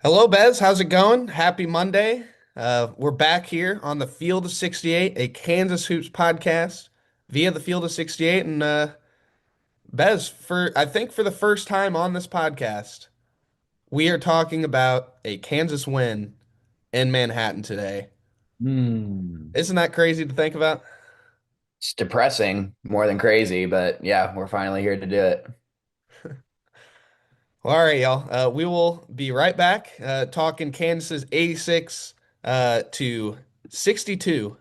Hello, Bez. How's it going? Happy Monday. We're back here on the Field of 68, a Kansas Hoops podcast via the Field of 68. And Bez, I think for the first time on this podcast, we are talking about a Kansas win in Manhattan today. Hmm. Isn't that crazy to think about? It's depressing more than crazy, but yeah, we're finally here to do it. Well, all right, y'all. We will be right back talking Kansas's 86 to 62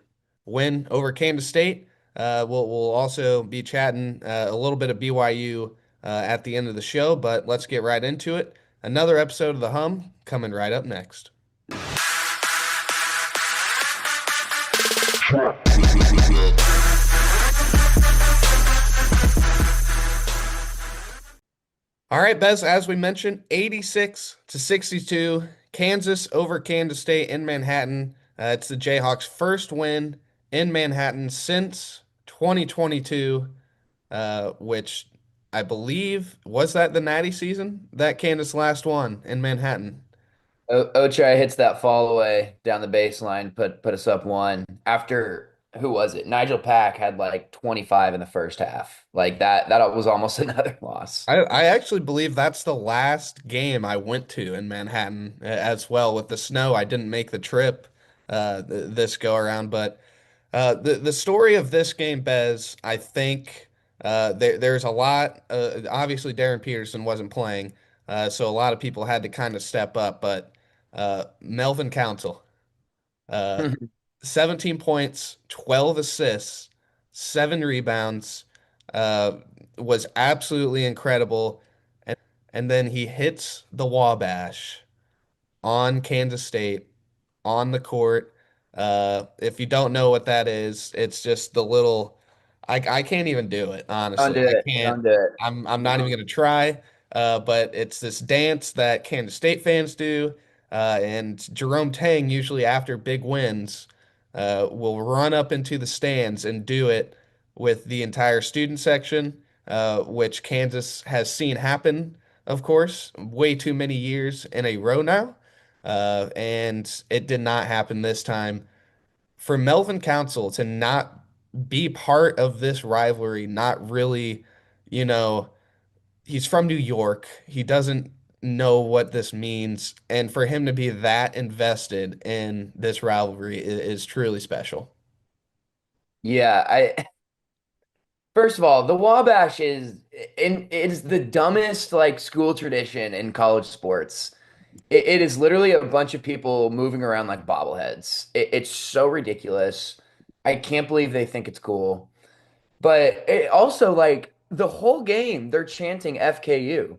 win over Kansas State. We'll also be chatting a little bit of BYU at the end of the show, but let's get right into it. Another episode of The Hum coming right up next. All right, Bez, as we mentioned, 86 to 62, Kansas over Kansas State in Manhattan. It's the Jayhawks' first win in Manhattan since 2022, which I believe was that the Natty season that Kansas last won in Manhattan. Ochai hits that fall away down the baseline, put us up one after who was it? Nigel Pack had like 25 in the first half. Like that was almost another loss. I actually believe that's the last game I went to in Manhattan as well. With the snow, I didn't make the trip this go around, but the story of this game, Bez, I think there's a lot. Obviously, Darren Peterson wasn't playing, so a lot of people had to kind of step up. But Melvin Council, uh, 17 points, 12 assists, 7 rebounds, uh, was absolutely incredible. And then he hits the Wabash on Kansas State on the court. If you don't know what that is, it's just the little. I can't even do it, Don't honestly. do I it. can't. Don't do it. I'm not even No. gonna try. But it's this dance that Kansas State fans do, and Jerome Tang usually after big wins, will run up into the stands and do it with the entire student section, which Kansas has seen happen, of course, way too many years in a row now. And it did not happen this time. For Melvin Council to not be part of this rivalry, not really, you know, he's from New York. He doesn't know what this means. And for him to be that invested in this rivalry is truly special. Yeah, I first of all, the Wabash is the dumbest like school tradition in college sports. It is literally a bunch of people moving around like bobbleheads. It's so ridiculous. I can't believe they think it's cool. But it also like the whole game, they're chanting FKU.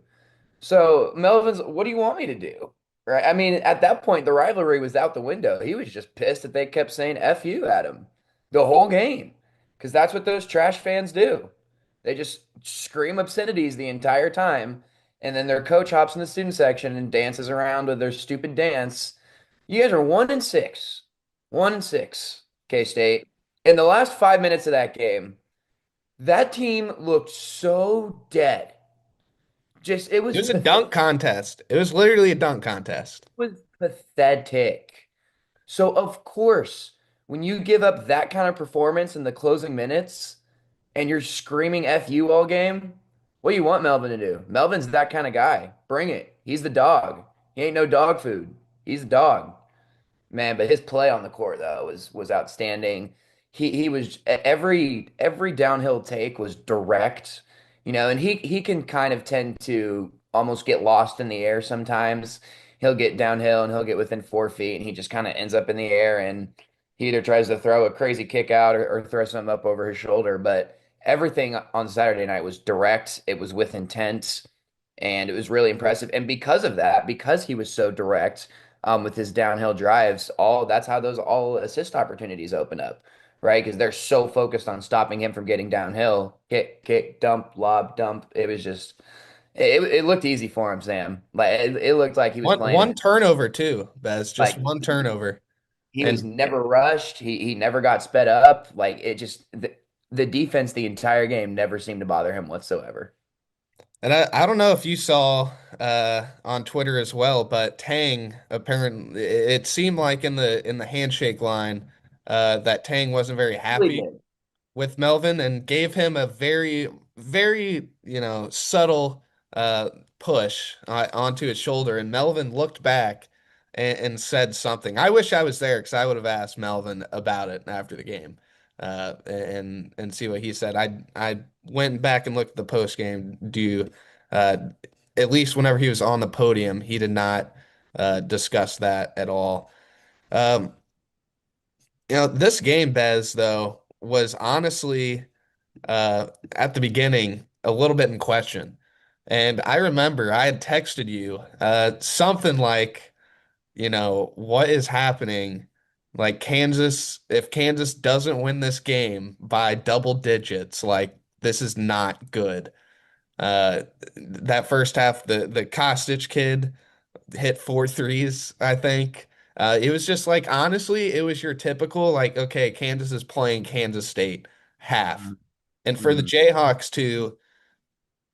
So Melvin's, what do you want me to do? Right? I mean, at that point, the rivalry was out the window. He was just pissed that they kept saying F you at him the whole game. Because that's what those trash fans do. They just scream obscenities the entire time. And then their coach hops in the student section and dances around with their stupid dance. You guys are 1-6. 1-6, K-State. In the last 5 minutes of that game, that team looked so dead. Just it It was was a pathetic. dunk contest. It was literally a dunk contest. Was pathetic. So of course, when you give up that kind of performance in the closing minutes and you're screaming F you all game, what do you want Melvin to do? Melvin's that kind of guy. Bring it. He's the dog. He ain't no dog food. He's the dog. Man, but his play on the court though was outstanding. He was every downhill take was direct, and he can kind of tend to almost get lost in the air sometimes. He'll get downhill and he'll get within 4 feet and he just kind of ends up in the air and he either tries to throw a crazy kick out or throw something up over his shoulder. But everything on Saturday night was direct. It was with intent and it was really impressive. And because of that, because he was so direct with his downhill drives, all that's how those all assist opportunities open up, right? Because they're so focused on stopping him from getting downhill. Kick, dump, lob, dump. It was just it looked easy for him, Sam. Like it looked like he was playing in One turnover too, Bez, just like one turnover. he was And never rushed. He never got sped up. Like it just the defense the entire game never seemed to bother him whatsoever. And I don't know if you saw on Twitter as well, but Tang apparently it seemed like in the handshake line that Tang wasn't very Really happy did. with Melvin and gave him a very, subtle uh, push onto his shoulder. And Melvin looked back and said something. I wish I was there because I would have asked Melvin about it after the game and see what he said. I went back and looked at the post game. Uh, at least whenever he was on the podium, he did not discuss that at all. Um, this game, Bez, though, was honestly at the beginning a little bit in question. And I remember I had texted you something like, what is happening? Like if Kansas doesn't win this game by double digits, like this is not good. Uh, that first half, the Kostic kid hit four threes, I think. It was just like honestly, it was your typical like, okay, Kansas is playing Kansas State half. And for the Mhm. Jayhawks to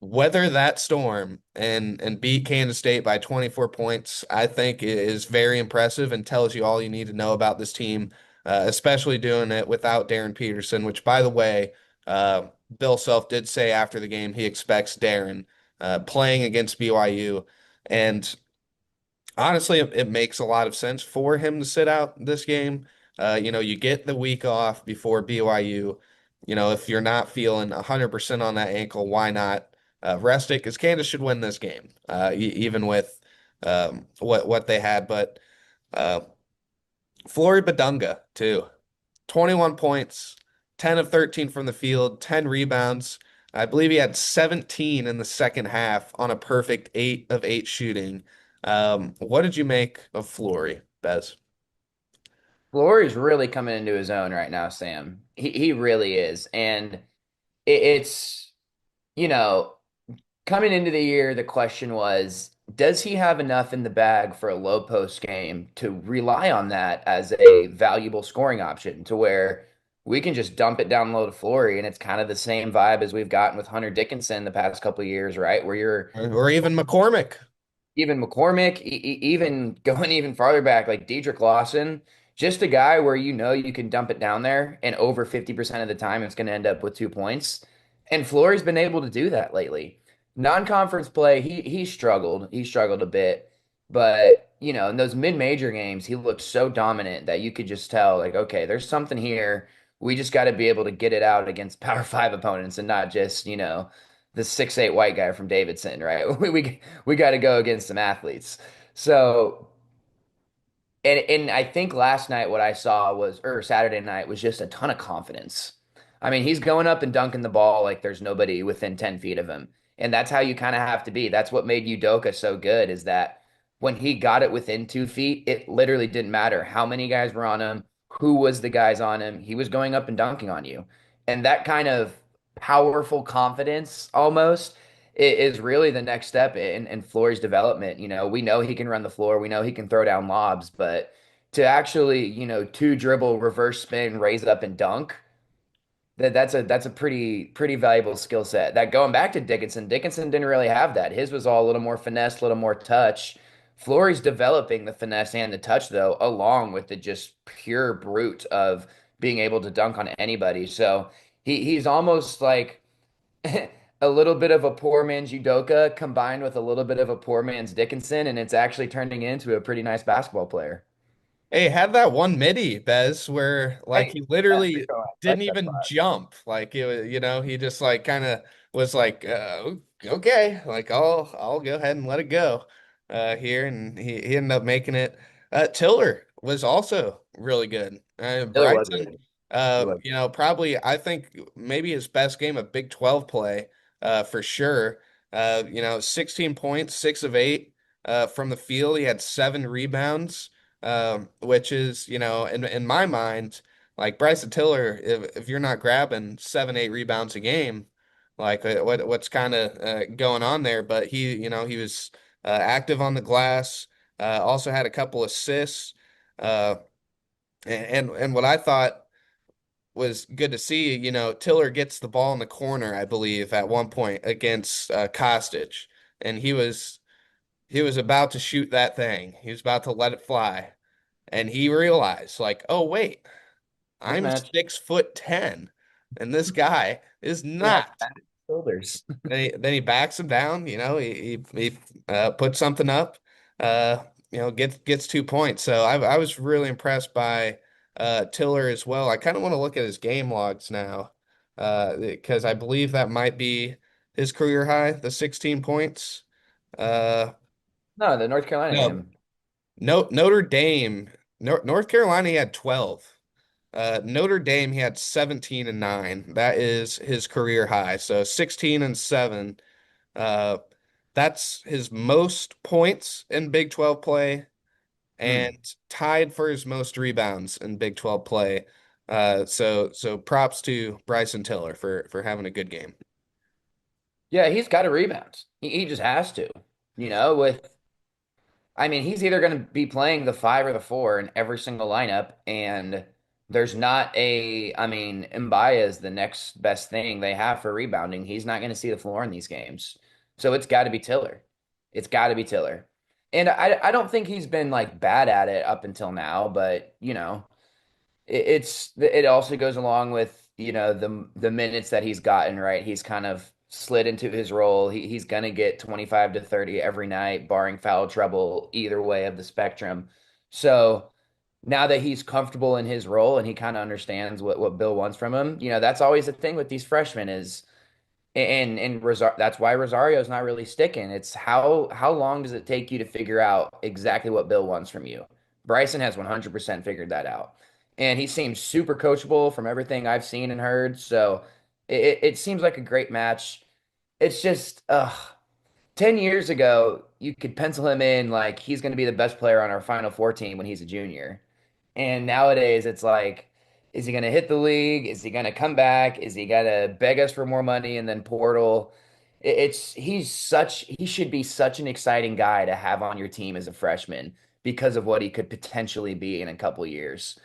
weather that storm and beat Kansas State by 24 points, I think is very impressive and tells you all you need to know about this team, especially doing it without Darren Peterson, which by the way, Bill Self did say after the game he expects Darren playing against BYU. And honestly, it makes a lot of sense for him to sit out this game. You get the week off before BYU. If you're not feeling 100% on that ankle, why not rest it? Because Kansas should win this game, even with what they had. But uh, Flory Badunga, too. 21 points, 10 of 13 from the field, 10 rebounds. I believe he had 17 in the second half on a perfect 8 of 8 shooting. What did you make of Flory, Bez? Flory's really coming into his own right now, Sam. He really is. And it's, you know, coming into the year, the question was, does he have enough in the bag for a low post game to rely on that as a valuable scoring option to where we can just dump it down low to Flory and it's kind of the same vibe as we've gotten with Hunter Dickinson the past couple of years, right? Where you're Or even McCormick? even McCormick, even going even farther back, like Dedrick Lawson, just a guy where you know you can dump it down there and over 50% of the time it's going to end up with 2 points. And Flory's been able to do that lately. Non-conference play, he struggled. He struggled a bit. But, in those mid-major games, he looked so dominant that you could just tell, like, okay, there's something here. We just got to be able to get it out against Power Five opponents and not just, the 6'8" white guy from Davidson, right? We got to go against some athletes. So, and I think last night what I saw was, or Saturday night was just a ton of confidence. I mean, he's going up and dunking the ball like there's nobody within 10 feet of him. And that's how you kind of have to be. That's what made Udoka so good is that when he got it within 2 feet, it literally didn't matter how many guys were on him, who was the guys on him. He was going up and dunking on you. And that kind of powerful confidence almost is really the next step in Flory's development. We know he can run the floor, we know he can throw down lobs, but to actually, two dribble, reverse spin, raise up and dunk, that's a pretty valuable skill set. That going back to Dickinson didn't really have that. His was all a little more finesse, a little more touch. Flory's developing the finesse and the touch though, along with the just pure brute of being able to dunk on anybody. So he's almost like a little bit of a poor man's Udoka combined with a little bit of a poor man's Dickinson, and it's actually turning into a pretty nice basketball player. Hey, had that one midi, Bez, where like Hey, he yeah, free literally throw line, didn't right? That's even fine. jump. Like it was, he just like kind of was like, okay, like I'll go ahead and let it go here, and he ended up making it. Tiller was also really good. Taylor was really Bryson, good. He was. probably I think maybe his best game of Big 12 play, for sure. 16 points, 6 of 8 from the field. He had 7 rebounds, which is, in my mind, like Bryson Tiller, if you're not grabbing 7, 8 rebounds a game, like what's kind of going on there? But he was active on the glass, also had a couple assists, uh, and what I thought. was good to see. Tiller gets the ball in the corner, I believe, at one point against Kostic, and he was about to shoot that thing. He was about to let it fly, and he realized, like, oh wait, I'm Mismatch. 6'10", and this guy is He has not. fat shoulders. Then he backs him down. He puts something up. Uh, gets 2 points. So I was really impressed by Tiller as well. I kind of want to look at his game logs now, because I believe that might be his career high, the 16 points. Uh, No, the North Carolina no, game. no, Notre Dame, North Carolina, he had 12. Notre Dame, he had 17 and 9. That is his career high. So 16 and 7. Uh, that's his most points in Big 12 play and Hmm. tied for his most rebounds in Big 12 play. So props to Bryson Tiller for having a good game. Yeah, he's got to rebound. He just has to. With I mean, he's either going to be playing the five or the four in every single lineup, and there's not I mean, Mbaya is the next best thing they have for rebounding. He's not going to see the floor in these games. So it's got to be Tiller. It's got to be Tiller. And I don't think he's been like bad at it up until now, but it also goes along with the minutes that he's gotten, right. He's kind of slid into his role. He's gonna get 25 to 30 every night, barring foul trouble either way of the spectrum. So now that he's comfortable in his role and he kind of understands what Bill wants from him, that's always the thing with these freshmen is and that's why Rosario's not really sticking. It's how long does it take you to figure out exactly what Bill wants from you? Bryson has 100% figured that out. And he seems super coachable from everything I've seen and heard. So it seems like a great match. It's just 10 years ago, you could pencil him in like he's going to be the best player on our Final Four team when he's a junior. And nowadays, it's like, is he going to hit the league? Is he going to come back? Is he going to beg us for more money and then portal? He should be such an exciting guy to have on your team as a freshman because of what he could potentially be in a couple years.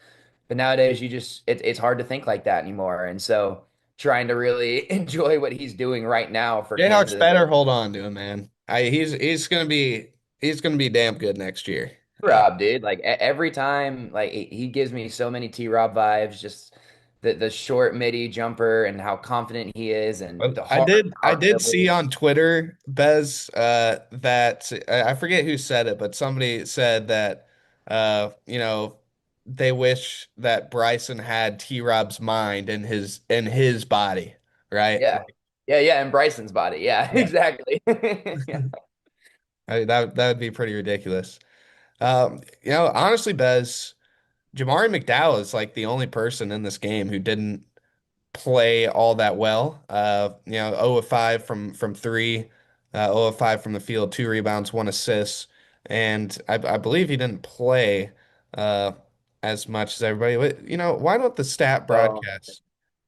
But nowadays, it's hard to think like that anymore. And so trying to really enjoy what he's doing right now for Jayhawks Kansas. better hold on to him, man. He's gonna be damn good next year. Rob, dude. Like every time, like he gives me so many T-Rob vibes. Just the short midi jumper and how confident he is, and But the I hard did I power did see dribbles. on Twitter, Bez, that I forget who said it, but somebody said that they wish that Bryson had T-Rob's mind in his body, right? Yeah, yeah, yeah. And Bryson's body. Yeah, Yeah. exactly. Yeah. That would be pretty ridiculous. Honestly, Bez, Jamari McDowell is like the only person in this game who didn't play all that well. 0 of 5 from three, 0 of 5 from the field, 2 rebounds, 1 assist, and I believe he didn't play uh, as much as everybody. Why don't the stat So broadcast?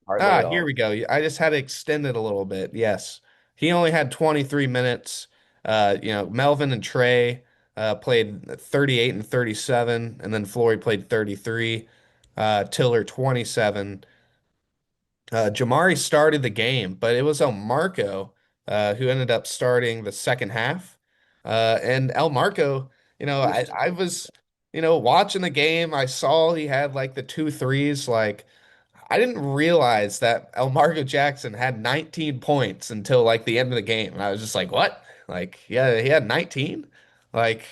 hardly at Here all. we go. I just had to extend it a little bit. Yes, he only had 23 minutes. Melvin and Trey played 38 and 37, and then Flory played 33. Tiller 27. Jamari started the game, but it was El Marco who ended up starting the second half. And El Marco, I was, watching the game. I saw he had like the two threes. Like, I didn't realize that El Marco Jackson had 19 points until like the end of the game. And I was just like, what? Like, yeah, he had 19? Like,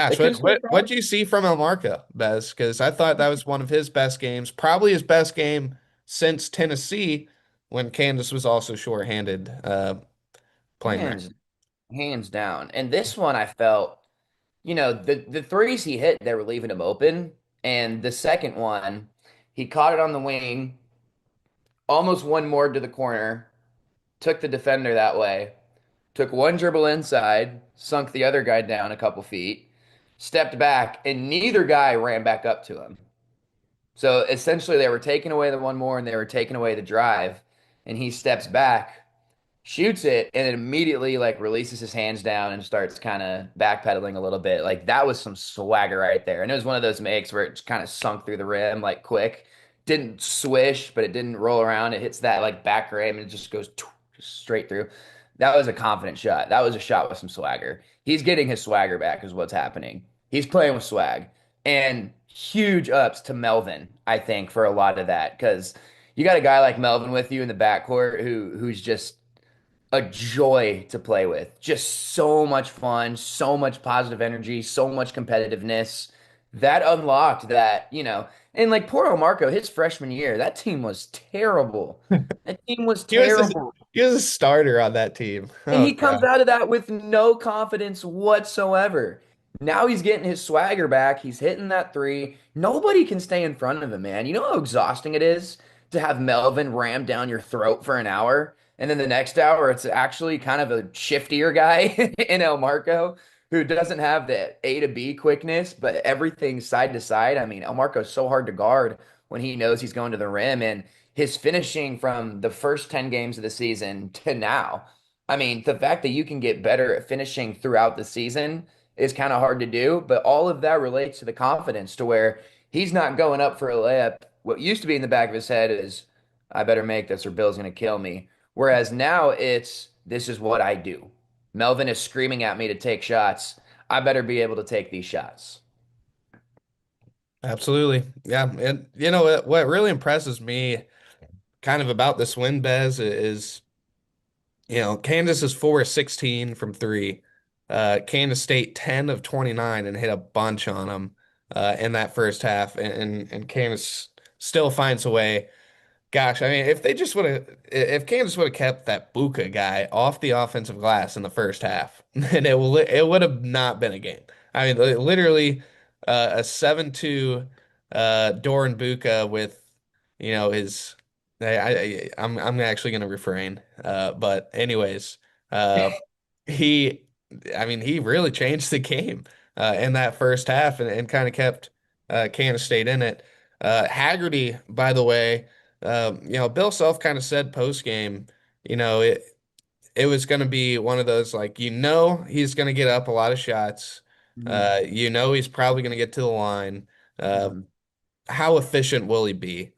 They gosh, couldn't score what'd fast. you see from El Marco, Bez? Because I thought that was one of his best games, probably his best game since Tennessee, when Kansas was also shorthanded playing there. Hands hands down. And this one, I felt, the threes he hit, they were leaving him open. And the second one, he caught it on the wing, almost one more to the corner, took the defender that way, took one dribble inside, sunk the other guy down a couple feet, stepped back, and neither guy ran back up to him. So essentially, they were taking away the one more and they were taking away the drive. And he steps back, shoots it, and then immediately like releases his hands down and starts kind of backpedaling a little bit. Like that was some swagger right there. And it was one of those makes where it just kind of sunk through the rim like quick. didn't swish, but it didn't roll around. It hits that like back rim and it just goes just straight through. That was a confident shot. That was a shot with some swagger. He's getting his swagger back, is what's happening. He's playing with swag. And huge ups to Melvin, I think, for a lot of that. Because you got a guy like Melvin with you in the backcourt who's just a joy to play with. Just so much fun, so much positive energy, so much competitiveness. That unlocked that, and like poor Marco, his freshman year, that team was terrible. That team was He was a, terrible. he was a starter on that team. And Oh he comes God. out of that with no confidence whatsoever. Now he's getting his swagger back. He's hitting that three. Nobody can stay in front of him, man. You know how exhausting it is to have Melvin ram down your throat for an hour, and then the next hour it's actually kind of a shiftier guy in El Marco who doesn't have the A to B quickness, but everything's side to side. I mean, El Marco's so hard to guard when he knows he's going to the rim, and his finishing from the first 10 games of the season to now. I mean, the fact that you can get better at finishing throughout the season is kind of hard to do, but all of that relates to the confidence to where he's not going up for a layup. What used to be in the back of his head is, I better make this or Bill's going to kill me. Whereas now it's, this is what I do. Melvin is screaming at me to take shots. I better be able to take these shots. Absolutely. Yeah. And you know what really impresses me kind of about this win, Bez, is Kansas is 4 of 16 from three. Kansas State 10 of 29 and hit a bunch on them in that first half. And Kansas still finds a way. Gosh, I mean, if Kansas would have kept that Buka guy off the offensive glass in the first half, then it would have not been a game. I mean, literally a 7-2 Doran Buka with, his. I'm actually going to refrain. But anyways, uh, he, I mean, he really changed the game in that first half and kind of kept Kansas State in it. Haggerty, by the way. Bill Self kind of said post game, it was going to be one of those like he's going to get up a lot of shots. Mhm. He's probably going to get to the line. Uh, Mhm. how efficient will he be?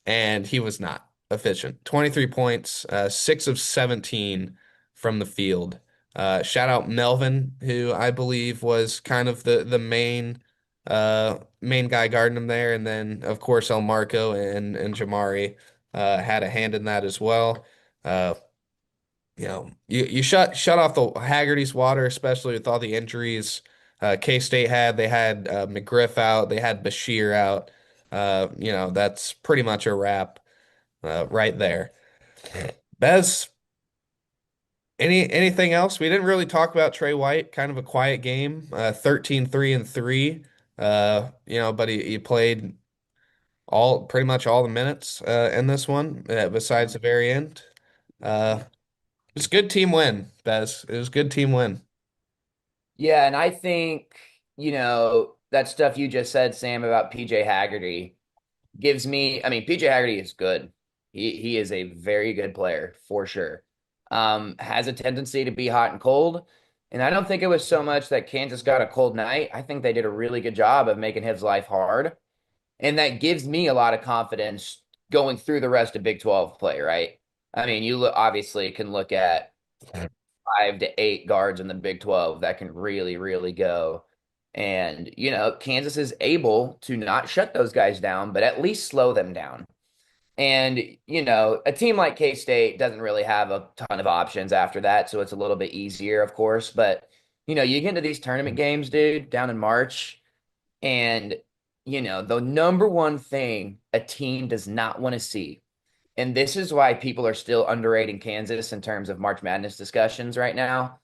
And he was not efficient. 23 points, 6 of 17 from the field. Shout out Melvin, who I believe was kind of the main guy guarding him there, and then of course El Marco and Jamari had a hand in that as well. Uh, you shut off the Haggerty's water, especially with all the injuries K-State had. They had McGriff out, they had Bashir out. That's pretty much a wrap right there. Bez, anything else? We didn't really talk about Trey White, kind of a quiet game, 13-3-3. But he played pretty much all the minutes in this one, besides the very end. Uh, it's a good team win, Bez. It was a good team win. Yeah, and I think, that stuff you just said, Sam, about PJ Haggerty gives me, I mean, PJ Haggerty is good. He is a very good player for sure. Has a tendency to be hot and cold. And I don't think it was so much that Kansas got a cold night. I think they did a really good job of making his life hard. And that gives me a lot of confidence going through the rest of Big 12 play, right? I mean, obviously can look at 5 to 8 guards in the Big 12 that can really, really go. And, Kansas is able to not shut those guys down, but at least slow them down. And, a team like K-State doesn't really have a ton of options after that. So it's a little bit easier, of course. But, you get into these tournament games, dude, down in March, and, the number one thing a team does not want to see, and this is why people are still underrating Kansas in terms of March Madness discussions right now.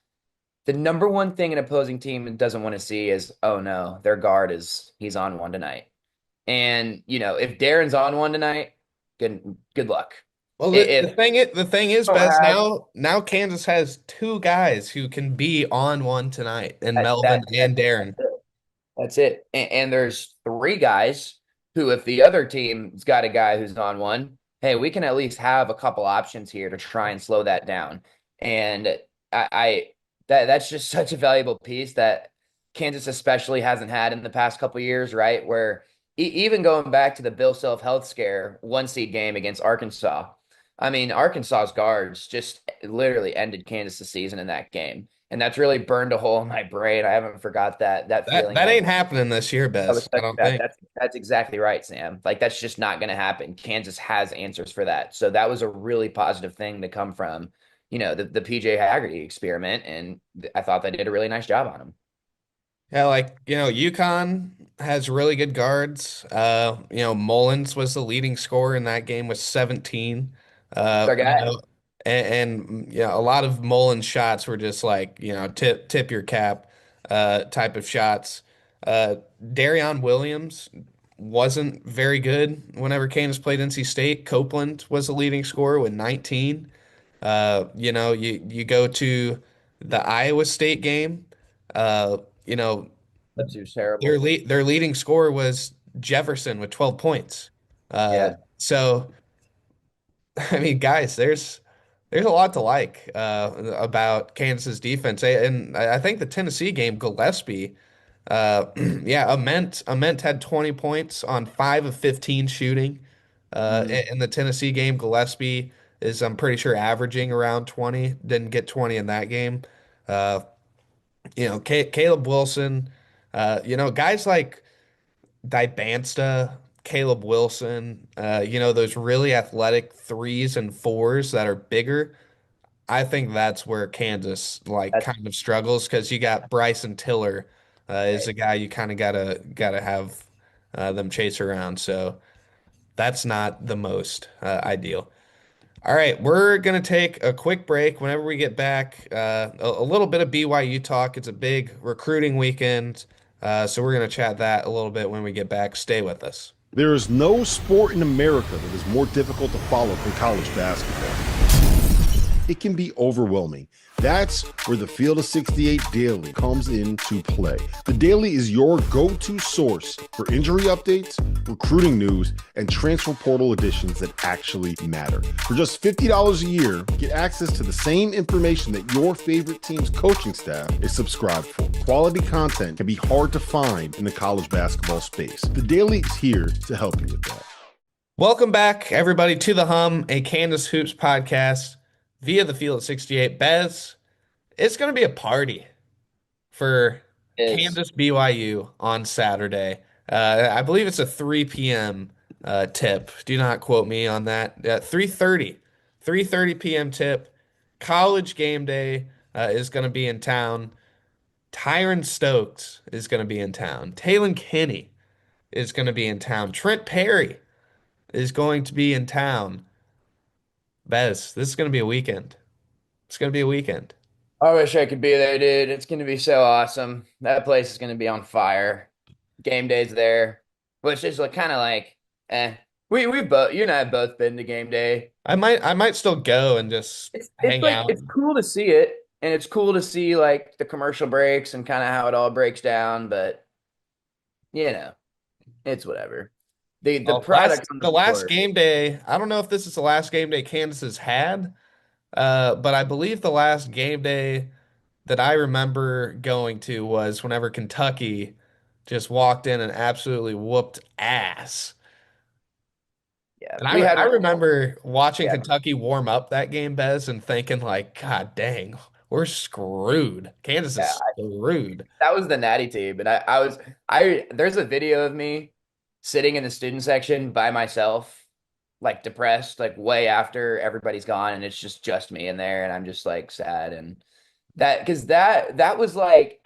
The number one thing an opposing team doesn't want to see is, oh no, their guard he's on one tonight. And, if Darren's on one tonight, good luck. Well, If the thing is, you don't Bez, have now Kansas has two guys who can be on one tonight, and that, Melvin that, and Darren. that's it. And there's 3 guys who, if the other team's got a guy who's on one, hey, we can at least have a couple options here to try and slow that down. And that's just such a valuable piece that Kansas especially hasn't had in the past couple of years, right? Where even going back to the Bill Self health scare 1 seed game against Arkansas. I mean, Arkansas's guards just literally ended Kansas' season in that game. And that's really burned a hole in my brain. I haven't forgot that That feeling that that ain't happening this year, that was Bez. I such don't that think. that's exactly right, Sam. Like that's just not going to happen. Kansas has answers for that. So that was a really positive thing to come from, the PJ Haggerty experiment, and I thought they did a really nice job on him. Yeah, like, UConn has really good guards. Mullins was the leading scorer in that game with 17. It's our guy. A lot of Mullins shots were just like, tip your cap type of shots. Uh, Darion Williams wasn't very good whenever Kansas played NC State. Copeland was the leading scorer with 19. You go to the Iowa State game. Uh, you know, That's was terrible. their leading scorer was Jefferson with 12 points. Yeah, So I mean, guys, there's a lot to like about Kansas's defense. And I think the Tennessee game, Gillespie, yeah, Ament had 20 points on 5 of 15 shooting. hmm In the Tennessee game, Gillespie is, I'm pretty sure, averaging around 20. Didn't get 20 in that game. Uh, Caleb Wilson, guys like Dybansta, Caleb Wilson, those really athletic threes and fours that are bigger. I think that's where Kansas like that's kind of struggles because you got Bryson Tiller is right. a guy you kind of gotta have them chase around. So that's not the most ideal. All right, we're gonna take a quick break. Whenever we get back, a little bit of BYU talk. It's a big recruiting weekend, so we're gonna chat that a little bit when we get back. Stay with us. There is no sport in America that is more difficult to follow than college basketball. It can be overwhelming. That's where the Field of 68 Daily comes into play. The Daily is your go-to source for injury updates, recruiting news, and transfer portal additions that actually matter. For just $50 a year, get access to the same information that your favorite team's coaching staff is subscribed for. Quality content can be hard to find in the college basketball space. The Daily is here to help you with that. Welcome back, everybody, to the Hum, a Kansas Hoops podcast via the Field of 68. Bez, it's going to be a party for Is Kansas BYU on Saturday. I believe it's a 3 p.m. Tip. Do not quote me on that. 3:30 p.m. tip. College game day is going to be in town. Tyron Stokes is going to be in town. Talon Kinney is going to be in town. Trent Perry is going to be in town. Bez, this is going to be a weekend. It's going to be a weekend. I wish I could be there, dude. It's gonna be so awesome. That place is gonna be on fire. Game day's there, which is like kind of like, we both you and I have both been to game day. I might still go and just It's hang like out. it's cool to see it, and it's cool to see like the commercial breaks and kind of how it all breaks down. But you know, it's whatever. The Well, last product on the the last floor. game day, I don't know if this is the last game day Kansas has had, but I believe the last game day that I remember going to was whenever Kentucky just walked in and absolutely whooped ass. Yeah, And I we had I one. remember watching Yeah, Kentucky warm up that game, Bez, and thinking like, God dang, we're screwed. Kansas yeah. is screwed. That was the natty team, and I there's a video of me sitting in the student section by myself, like depressed, like way after everybody's gone, and it's just me in there, and I'm just like sad, and that was like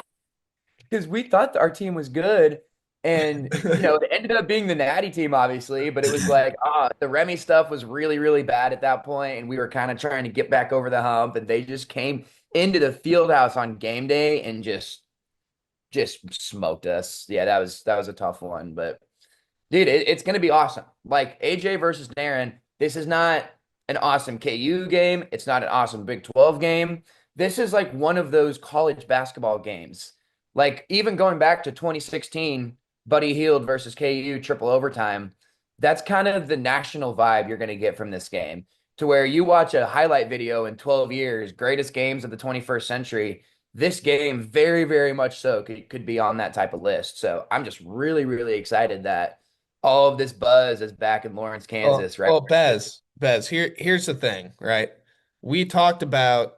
because we thought our team was good, and it ended up being the natty team, obviously, but it was like the Remy stuff was really really bad at that point, and we were kind of trying to get back over the hump, and they just came into the field house on game day and just smoked us. Yeah, that was a tough one, but dude, it's gonna be awesome. Like AJ versus Darren, this is not an awesome KU game. It's not an awesome Big 12 game. This is like one of those college basketball games. Like even going back to 2016, Buddy Hield versus KU triple overtime. That's kind of the national vibe you're gonna get from this game. To where you watch a highlight video in 12 years, greatest games of the 21st century, this game very, very much so could be on that type of list. So I'm just really, really excited that all of this buzz is back in Lawrence, Well, Kansas, right? well, Bez, here's the thing, right? We talked about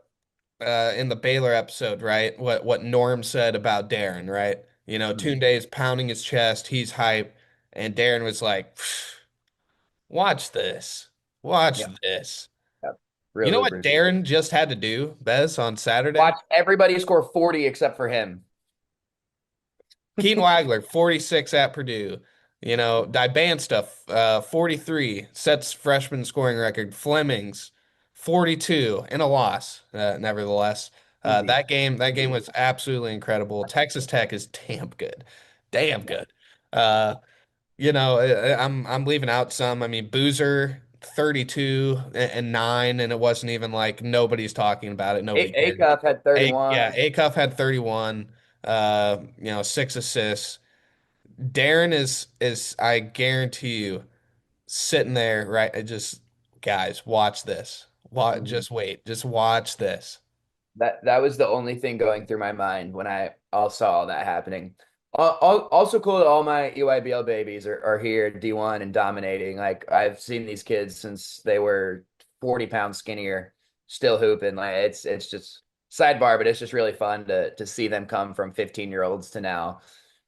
in the Baylor episode, right? What Norm said about Darren, right? You know, Mhm. Tunde's pounding his chest, he's hype, and Darren was like, "Watch this, watch Yeah, this." yeah. You Real know what hoopers. Darren just had to do, Bez, on Saturday? Watch everybody score 40 except for him. Keen Wagler, 46 at Purdue. You know, Dybansta, 43, sets freshman scoring record. Flemings, 42, in a loss, nevertheless. Easy. That game was absolutely incredible. Texas Tech is damn good. Damn good. Uh, I'm leaving out some. I mean, Boozer, 32 and 9, and it wasn't even like nobody's talking about it. Nobody cared. Acuff had 31. Yeah, Acuff had 31, 6 assists. Darren is I guarantee you sitting there, right? Guys, watch this. Mhm. Just wait. Just watch this. That was the only thing going through my mind when I all saw all that happening. Also cool that all my EYBL babies are here at D1 and dominating. Like I've seen these kids since they were 40 pounds skinnier, still hooping. Like it's just sidebar, but it's just really fun to see them come from 15-year-olds to now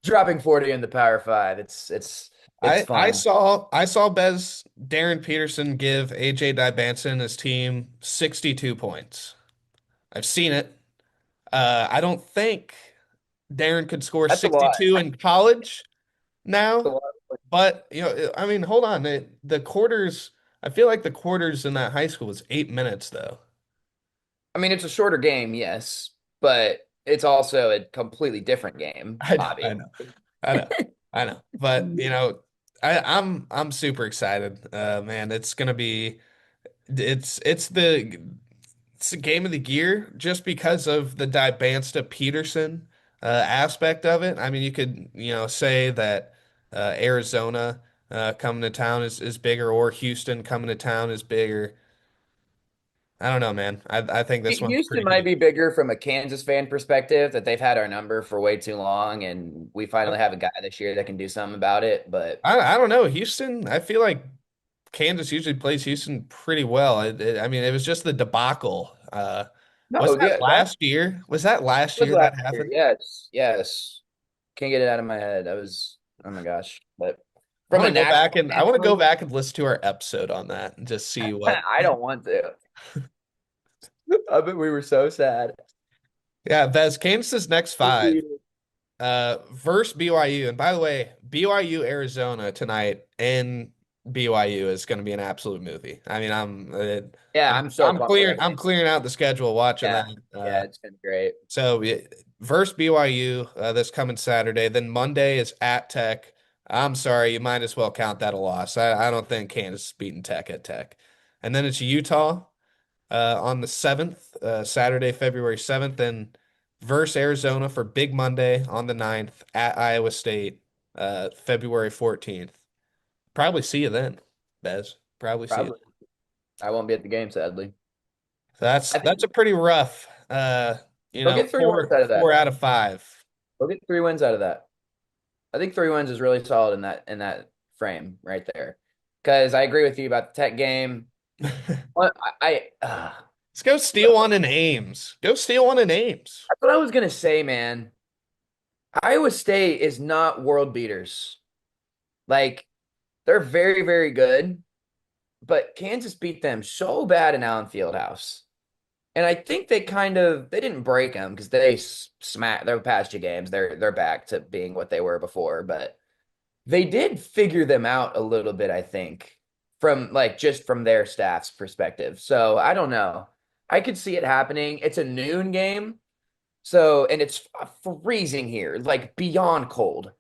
dropping 40 in the Power Five. It's fun. I saw Bez Darren Peterson give AJ Dybanson and his team 62 points. I've seen it. I don't think Darren could score That's a lot. 62 in college That's a now, lot. but I mean, hold on. The quarters, I feel like the quarters in that high school was 8 minutes though. I mean, it's a shorter game, yes, but it's also a completely different game, I know, I obviously. know, I know, I know. But I'm super excited. Man, it's the game of the year just because of the Dybansta Peterson aspect of it. I mean, you could say that Arizona coming to town is bigger, or Houston coming to town is bigger. I don't know, man. I think this one's Houston pretty might big. be bigger from a Kansas fan perspective that they've had our number for way too long, and we finally have a guy this year that can do something about it. But I don't know. Houston, I feel like Kansas usually plays Houston pretty well. I mean, it was just the debacle. Was no, that that last year? Was that last was year last that year. happened? Yes, yes. Can't get it out of my head. That was, oh my gosh. But I from want a to go back national and I want to go standpoint, back and listen to our episode on that and just see what. I don't want to. I bet we were so sad. Yeah, Vez, Kansas's next five. Undefeated. Versus BYU. And by the way, BYU Arizona tonight in BYU is going to be an absolute movie. I mean, Yeah, I'm so pumped for that I'm game. clearing out the schedule watching Yeah, that. yeah, it's been great. So yeah, versus BYU this coming Saturday. Then Monday is at Tech. I'm sorry, you might as well count that a loss. I don't think Kansas is beating Tech at Tech. And then it's Utah on the 7th, Saturday, February 7th, and versus Arizona for Big Monday on the 9th at Iowa State, February 14th. Probably see you then, Bez. Probably see you. Probably. I won't be at the game, sadly. So that's I think that's a pretty rough they'll get 3 wins four out of that. four out of five. They'll get 3 wins out of that. I think 3 wins is really solid in that frame right there. Because I agree with you about the Tech game. What Let's go steal one in Ames. Go steal one in Ames. that's what I was gonna say, man. Iowa State is not world beaters. Like they're very, very good, but Kansas beat them so bad in Allen Fieldhouse. And I think they didn't break them because they smacked their past two games. They're back to being what they were before, but they did figure them out a little bit, I think, from like just from their staff's perspective. So I don't know. I could see it happening. It's a noon game. So, and it's freezing here, like beyond cold.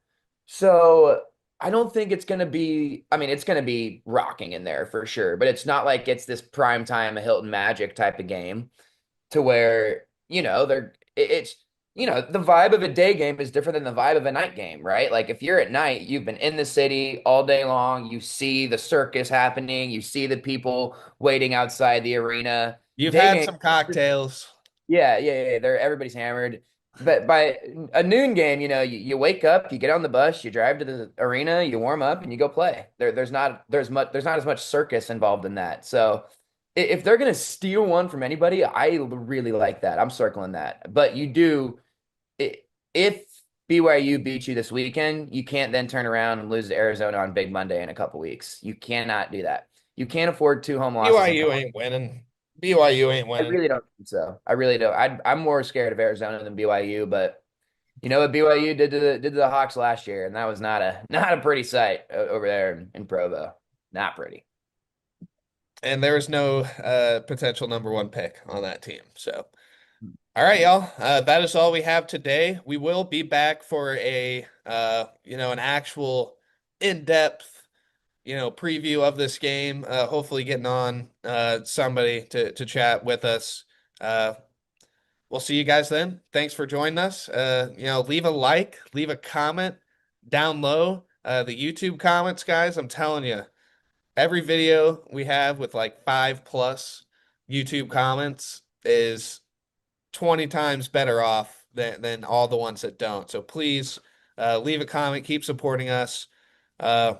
So I don't think it's going to be, I mean, it's going to be rocking in there for sure, but it's not like it's this prime time, a Hilton Magic type of game to where, it's, the vibe of a day game is different than the vibe of a night game, right? Like if you're at night, you've been in the city all day long, you see the circus happening, you see the people waiting outside the arena. You've Day had game, some cocktails. yeah, yeah, yeah. Everybody's hammered. But by a noon game, you wake up, you get on the bus, you drive to the arena, you warm up, and you go play. There's not as much circus involved in that. So if they're gonna steal one from anybody, I really like that. I'm circling that. But you do if BYU beats you this weekend, you can't then turn around and lose to Arizona on Big Monday in a couple weeks. You cannot do that. You can't afford two home losses in BYU college. ain't winning. BYU ain't I winning. really don't think so. I really don't. I'm more scared of Arizona than BYU, but you know what BYU did to the Hawks last year, and that was not a pretty sight over there in Provo. Not pretty. And there was no potential number one pick on that team. So, all right, y'all. That is all we have today. We will be back for a an actual in-depth, preview of this game. Hopefully getting on somebody to chat with us. Uh, we'll see you guys then. Thanks for joining us. Leave a like, leave a comment down low. The YouTube comments, guys, I'm telling you, every video we have with like 5+ YouTube comments is 20 times better off than all the ones that don't. So please leave a comment, keep supporting us. Thank